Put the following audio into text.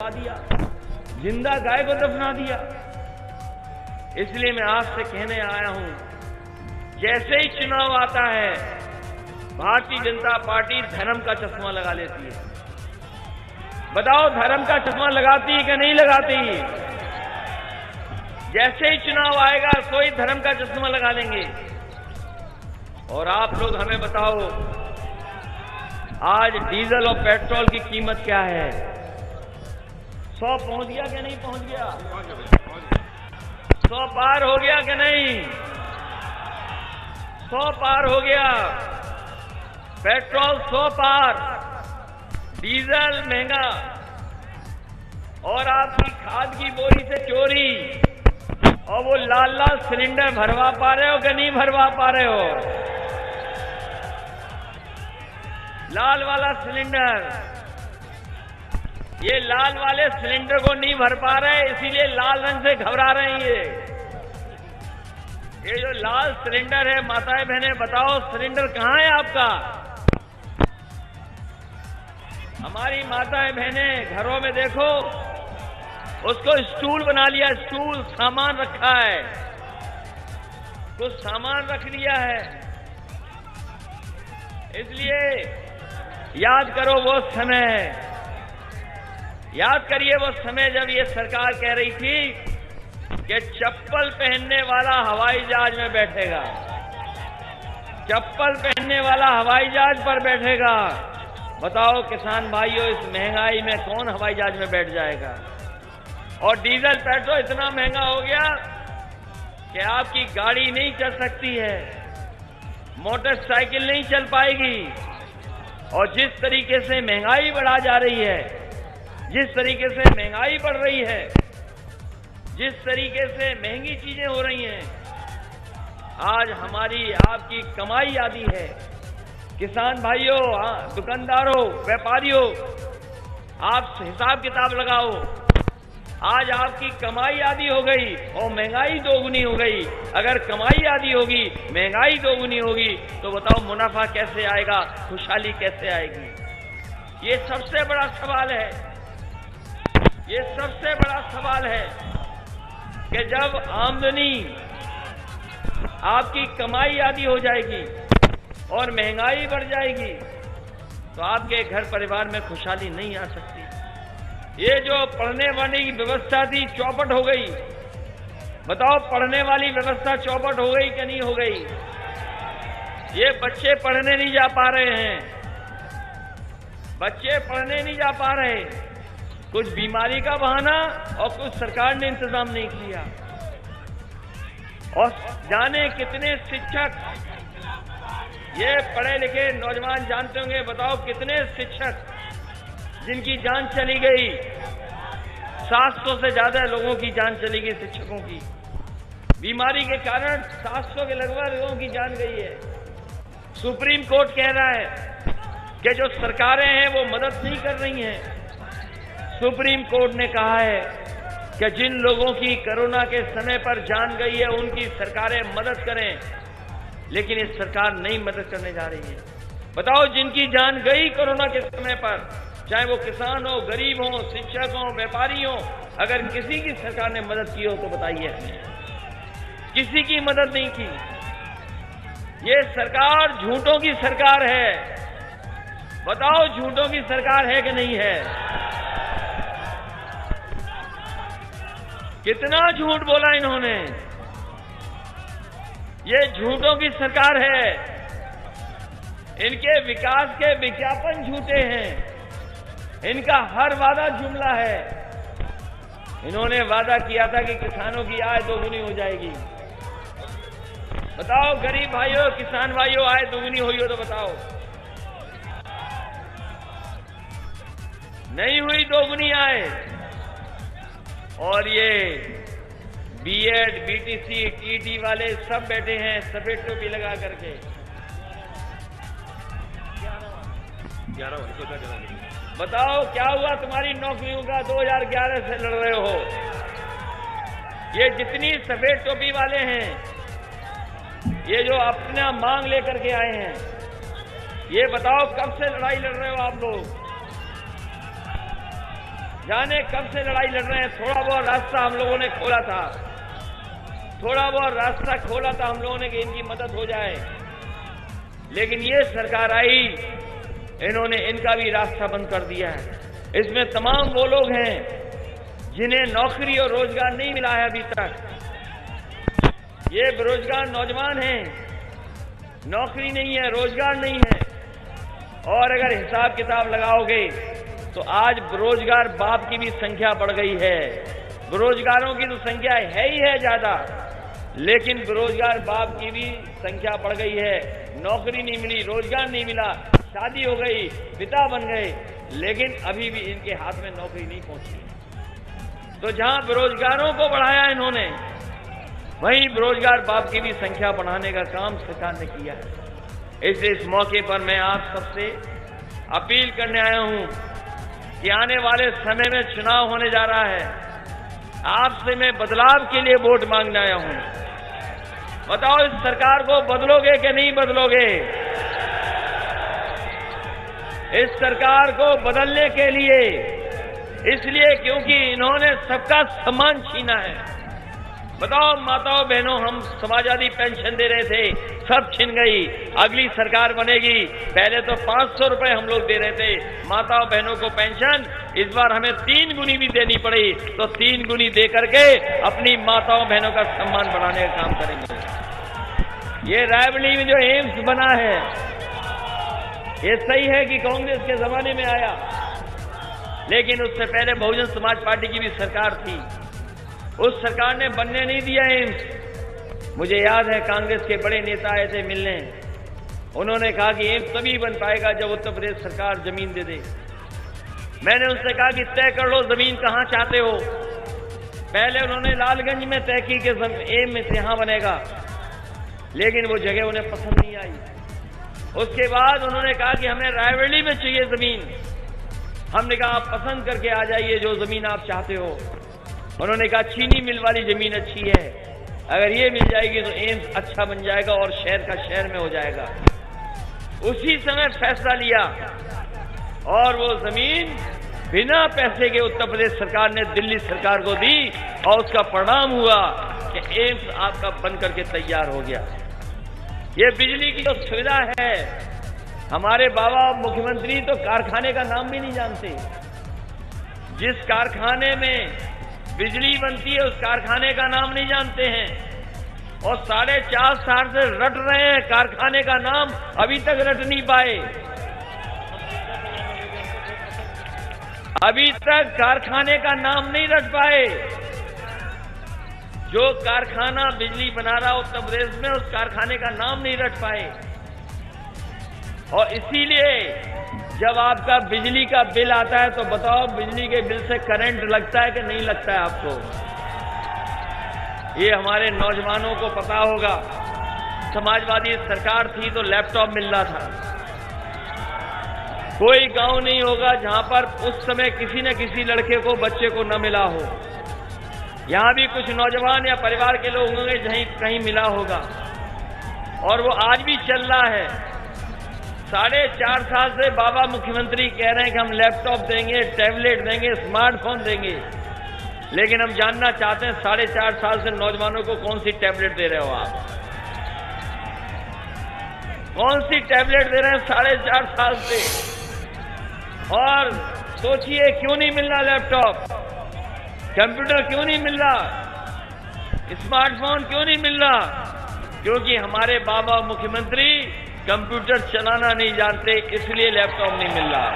दिया, जिंदा गाय को दफना दिया। इसलिए मैं आपसे कहने आया हूं, जैसे ही चुनाव आता है भारतीय जनता पार्टी धर्म का चश्मा लगा लेती है। बताओ, धर्म का चश्मा लगाती है कि नहीं लगाती? जैसे ही चुनाव आएगा सोई धर्म का चश्मा लगा लेंगे। और आप लोग हमें बताओ, आज डीजल और पेट्रोल की कीमत क्या है? 100 पहुंच गया कि नहीं पहुंच गया? 100 पार हो गया कि नहीं? 100 पार हो गया। पेट्रोल 100 पार, डीजल महंगा, और आपकी खाद की बोरी से चोरी, और वो लाल लाल सिलेंडर भरवा पा रहे हो कि नहीं भरवा पा रहे हो? लाल वाला सिलेंडर, ये लाल वाले सिलेंडर को नहीं भर पा रहे, इसीलिए लाल रंग से घबरा रहे हैं। ये जो लाल सिलेंडर है, माताएं बहनें बताओ, सिलेंडर कहां है आपका? हमारी माताएं बहनें घरों में देखो, उसको स्टूल बना लिया, स्टूल, सामान रखा है, कुछ सामान रख लिया है। इसलिए याद करो वो समय, याद करिए वो समय जब ये सरकार कह रही थी कि चप्पल पहनने वाला हवाई जहाज में बैठेगा, चप्पल पहनने वाला हवाई जहाज पर बैठेगा। बताओ किसान भाइयों, इस महंगाई में कौन हवाई जहाज में बैठ जाएगा? और डीजल पेट्रोल इतना महंगा हो गया कि आपकी गाड़ी नहीं चल सकती है, मोटरसाइकिल नहीं चल पाएगी। और जिस तरीके से महंगाई बढ़ा जा रही है, जिस तरीके से महंगाई बढ़ रही है, जिस तरीके से महंगी चीजें हो रही हैं, आज हमारी आपकी कमाई आधी है। किसान भाइयों, दुकानदारों, व्यापारियों, आप हिसाब किताब लगाओ। आज आपकी कमाई आधी हो गई और महंगाई दोगुनी हो गई। अगर कमाई आधी होगी, महंगाई दोगुनी होगी, तो बताओ मुनाफा कैसे आएगा, खुशहाली कैसे आएगी? ये सबसे बड़ा सवाल है। ये सबसे बड़ा सवाल है कि जब आमदनी, आपकी कमाई आधी हो जाएगी और महंगाई बढ़ जाएगी, तो आपके घर परिवार में खुशहाली नहीं आ सकती। ये जो पढ़ने वाली की व्यवस्था थी, चौपट हो गई। बताओ, पढ़ने वाली व्यवस्था चौपट हो गई कि नहीं हो गई? ये बच्चे पढ़ने नहीं जा पा रहे हैं, बच्चे पढ़ने नहीं जा पा रहे, कुछ बीमारी का बहाना और कुछ सरकार ने इंतजाम नहीं किया। और जाने कितने शिक्षक, ये पढ़े लिखे नौजवान जानते होंगे, बताओ कितने शिक्षक जिनकी जान चली गई। 700 से ज्यादा लोगों की जान चली गई, शिक्षकों की बीमारी के कारण 700 के लगभग लोगों की जान गई है। सुप्रीम कोर्ट कह रहा है कि जो सरकारें हैं वो मदद नहीं कर रही हैं। सुप्रीम कोर्ट ने कहा है कि जिन लोगों की कोरोना के समय पर जान गई है उनकी सरकारें मदद करें, लेकिन ये सरकार नहीं मदद करने जा रही है। बताओ, जिनकी जान गई कोरोना के समय पर, चाहे वो किसान हो, गरीब हो, शिक्षक हो, व्यापारी हो, अगर किसी की सरकार ने मदद की हो तो बताइए। किसी की मदद नहीं की। ये सरकार झूठों की सरकार है। बताओ, झूठों की सरकार है कि नहीं है? कितना झूठ बोला इन्होंने। ये झूठों की सरकार है। इनके विकास के विज्ञापन झूठे हैं, इनका हर वादा जुमला है। इन्होंने वादा किया था कि किसानों की आय दोगुनी हो जाएगी। बताओ गरीब भाइयों, किसान भाइयों, आय दोगुनी हुई हो तो बताओ। नहीं हुई दोगुनी आय। और ये बीएड, बीटीसी, टीटी वाले सब बैठे हैं सफेद टोपी लगा करके। बताओ क्या हुआ तुम्हारी नौकरियों का? 2011 से लड़ रहे हो। ये जितनी सफेद टोपी वाले हैं, ये जो अपना मांग लेकर के आए हैं, ये बताओ कब से लड़ाई लड़ रहे हो आप लोग? जाने कब से लड़ाई लड़ रहे हैं। थोड़ा बहुत रास्ता हम लोगों ने खोला था, थोड़ा बहुत रास्ता खोला था हम लोगों ने कि इनकी मदद हो जाए, लेकिन ये सरकार आई, इन्होंने इनका भी रास्ता बंद कर दिया है। इसमें तमाम वो लोग हैं जिन्हें नौकरी और रोजगार नहीं मिला है अभी तक। ये बेरोजगार नौजवान हैं, नौकरी नहीं है, रोजगार नहीं है। और अगर हिसाब किताब लगाओगे तो आज बेरोजगार बाप की भी संख्या बढ़ गई है। बेरोजगारों की तो संख्या है ही है ज्यादा, लेकिन बेरोजगार बाप की भी संख्या बढ़ गई है। नौकरी नहीं मिली, रोजगार नहीं मिला, शादी हो गई, पिता बन गए, लेकिन अभी भी इनके हाथ में नौकरी नहीं पहुंची। तो जहां बेरोजगारों को बढ़ाया इन्होंने, वहीं बेरोजगार बाप की भी संख्या बढ़ाने का काम सरकार ने किया है। इसलिए इस मौके पर मैं आप सबसे अपील करने आया हूं कि आने वाले समय में चुनाव होने जा रहा है, आपसे मैं बदलाव के लिए वोट मांगने आया हूं। बताओ, इस सरकार को बदलोगे कि नहीं बदलोगे? इस सरकार को बदलने के लिए, इसलिए क्योंकि इन्होंने सबका सम्मान छीना है। बताओ माताओं बहनों, हम समाजवादी पेंशन दे रहे थे, सब छिन गई। अगली सरकार बनेगी, पहले तो 500 रुपए हम लोग दे रहे थे माताओं बहनों को पेंशन, इस बार हमें 3 गुनी भी देनी पड़ी, तो 3 गुनी दे करके अपनी माताओं बहनों का सम्मान बढ़ाने का काम करेंगे। ये रायबरेली में जो एम्स बना है, ये सही है कि कांग्रेस के जमाने में आया, लेकिन उससे पहले बहुजन समाज पार्टी की भी सरकार थी, उस सरकार ने बनने नहीं दिया एम्स। मुझे याद है कांग्रेस के बड़े नेता आए थे मिलने, उन्होंने कहा कि एम्स तभी बन पाएगा जब उत्तर प्रदेश सरकार जमीन दे दे। मैंने उनसे कहा कि तय कर लो जमीन कहां चाहते हो। पहले उन्होंने लालगंज में तय की कि एम्स यहां बनेगा, लेकिन वो जगह उन्हें पसंद नहीं आई। उसके बाद उन्होंने कहा कि हमें रायबरेली में चाहिए जमीन। हमने कहा आप पसंद करके आ जाइए जो जमीन आप चाहते हो। उन्होंने कहा चीनी मिल वाली जमीन अच्छी है, अगर ये मिल जाएगी तो एम्स अच्छा बन जाएगा और शहर का शहर में हो जाएगा। उसी समय फैसला लिया और वो जमीन बिना पैसे के उत्तर प्रदेश सरकार ने दिल्ली सरकार को दी, और उसका परिणाम हुआ कि एम्स आपका बन करके तैयार हो गया। ये बिजली की जो सुविधा है, हमारे बाबा मुख्यमंत्री तो कारखाने का नाम भी नहीं जानते। जिस कारखाने में बिजली बनती है उस कारखाने का नाम नहीं जानते हैं, और 4.5 साल से रट रहे हैं, कारखाने का नाम अभी तक रट नहीं पाए। अभी तक कारखाने का नाम नहीं रट पाए। जो कारखाना बिजली बना रहा उत्तर प्रदेश में, उस कारखाने का नाम नहीं रट पाए। और इसीलिए जब आपका बिजली का बिल आता है तो बताओ, बिजली के बिल से करंट लगता है कि नहीं लगता है आपको? ये हमारे नौजवानों को पता होगा। समाजवादी सरकार थी तो लैपटॉप मिल रहा था। कोई गांव नहीं होगा जहां पर उस समय किसी न किसी लड़के को, बच्चे को न मिला हो। यहां भी कुछ नौजवान या परिवार के लोग होंगे जहीं कहीं मिला होगा, और वो आज भी चल रहा है। 4.5 साल से बाबा मुख्यमंत्री कह रहे हैं कि हम लैपटॉप देंगे, टैबलेट देंगे, स्मार्टफोन देंगे, लेकिन हम जानना चाहते हैं 4.5 साल से नौजवानों को कौन सी टैबलेट दे रहे हो आप? कौन सी टैबलेट दे रहे हैं 4.5 साल से? और सोचिए क्यों नहीं मिल रहा लैपटॉप, कंप्यूटर क्यों नहीं मिल रहा, स्मार्टफोन क्यों नहीं मिल रहा? क्योंकि हमारे बाबा मुख्यमंत्री कंप्यूटर चलाना नहीं जानते, इसलिए लैपटॉप नहीं मिल रहा।